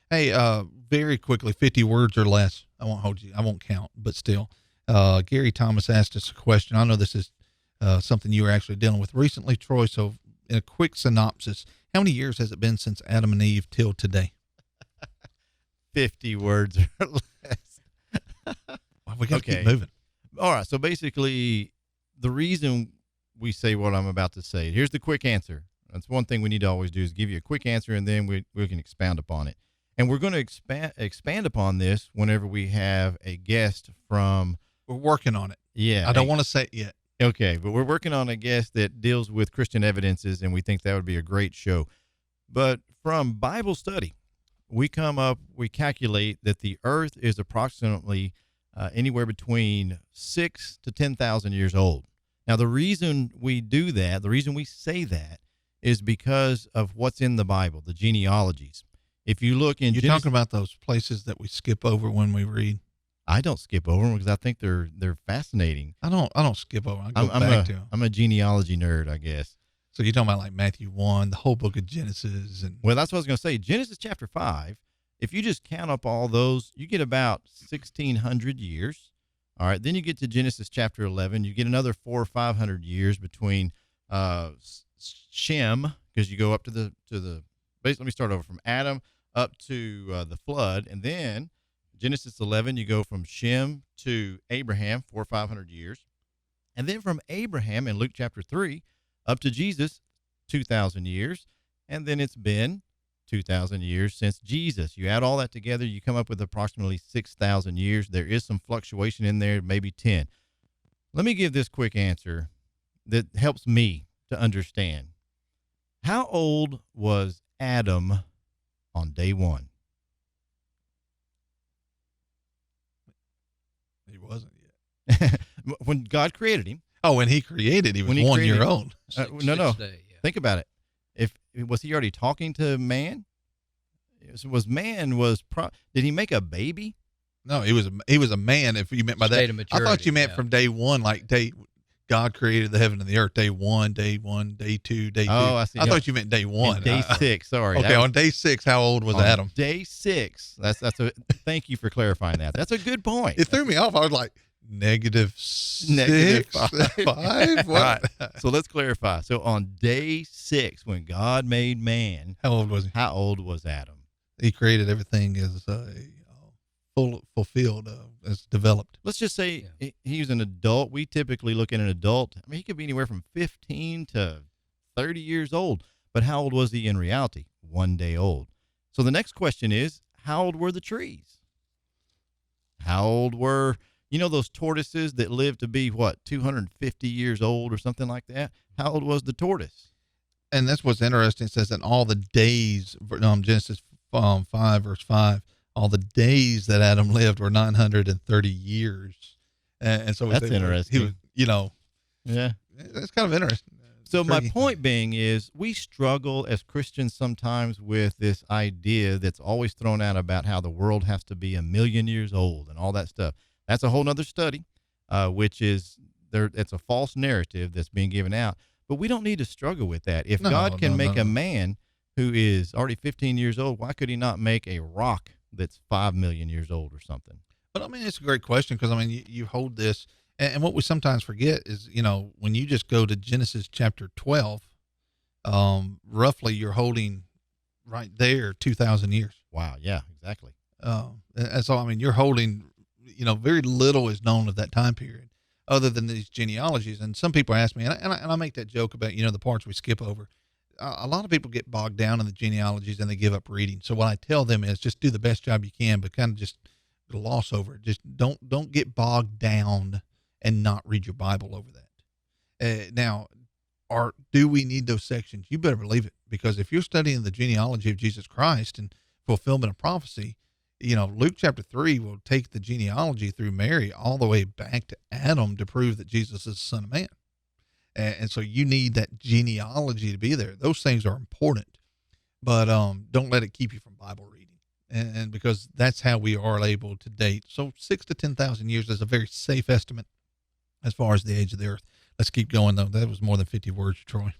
Hey, very quickly, 50 words or less. I won't hold you. I won't count, but still. Gary Thomas asked us a question. I know this is something you were actually dealing with recently, Troy. So, in a quick synopsis, how many years has it been since Adam and Eve till today? 50 words or less. Well, we got to Okay. keep moving. All right. So basically, the reason we say what I'm about to say, here's the quick answer. That's one thing we need to always do is give you a quick answer, and then we can expound upon it. And we're going to expand upon this whenever we have a guest from, We're working on it. yeah. I don't want to say it yet. Okay, but we're working on a guest that deals with Christian evidences, and we think that would be a great show. But from Bible study, we calculate that the earth is approximately anywhere between 6 to 10,000 years old. Now, the reason we do that, the reason we say that, is because of what's in the Bible, the genealogies. If you look in You're Genesis, talking about those places that we skip over when we read. I don't skip over them because I think they're fascinating. I don't skip over. I go back to them. I'm a genealogy nerd, I guess. So you're talking about like Matthew 1, the whole book of Genesis, and Well, that's what I was going to say. Genesis chapter 5, if you just count up all those, you get about 1,600 years. All right. Then you get to Genesis chapter 11. You get another 400 or 500 years between Shem, because you go up to the basically, let me start over from Adam up to the flood. And then Genesis 11, you go from Shem to Abraham, 400 or 500 years. And then from Abraham in Luke chapter 3 up to Jesus, 2,000 years. And then it's been 2,000 years since Jesus. You add all that together, you come up with approximately 6,000 years. There is some fluctuation in there, maybe 10. Let me give this quick answer that helps me to understand. How old was Adam on day one? he wasn't yet. When God created him. Oh, when he created, he was When he 1 created- year old. No. Day, yeah. Think about it. If was he already talking to man? Did he make a baby? No, he was a man. If you meant by State that, of I thought maturity, you meant yeah. from day one, like God created the heaven and the earth. Day one, day 2, day 2. I see. I thought you meant day one. And day 6. Sorry. Okay, on day 6, how old was on Adam? Day 6. That's a. Thank you for clarifying that. That's a good point. It threw me off. I was like, -6, -5. 5. All right. So let's clarify. So on day 6, when God made man, How old was he? how old was Adam? He created everything as fulfilled, as developed. Let's just say he was an adult. We typically look at an adult. I mean, he could be anywhere from 15 to 30 years old. But how old was he in reality? 1 day old. So the next question is, how old were the trees? How old were, those tortoises that live to be, 250 years old or something like that? How old was the tortoise? And that's what's interesting. It says that all the days, Genesis 5, verse 5, all the days that Adam lived were 930 years. And so That's interesting. He was, Yeah. that's kind of interesting. So my Intriguing. point being is we struggle as Christians sometimes with this idea that's always thrown out about how the world has to be 1,000,000 years old and all that stuff. That's a whole nother study, which is it's a false narrative that's being given out. But we don't need to struggle with that. If God can make a man who is already 15 years old, why could he not make a rock that's 5 million years old or something? But I mean, it's a great question because I mean, you hold this, and what we sometimes forget is, when you just go to Genesis chapter 12, roughly you're holding right there 2,000 years. Wow. Yeah, exactly. And so, I mean, you're holding, very little is known of that time period other than these genealogies. And some people ask me, and I make that joke about, the parts we skip over. A lot of people get bogged down in the genealogies and they give up reading. So what I tell them is just do the best job you can, but kind of just gloss over it. Just don't get bogged down and not read your Bible over that. Now, do we need those sections? You better believe it, because if you're studying the genealogy of Jesus Christ and fulfillment of prophecy, Luke chapter 3 will take the genealogy through Mary all the way back to Adam to prove that Jesus is the Son of Man. And so you need that genealogy to be there. Those things are important, but don't let it keep you from Bible reading. And because that's how we are able to date. So 6 to 10,000 years is a very safe estimate as far as the age of the earth. Let's keep going, though. That was more than 50 words, Troy.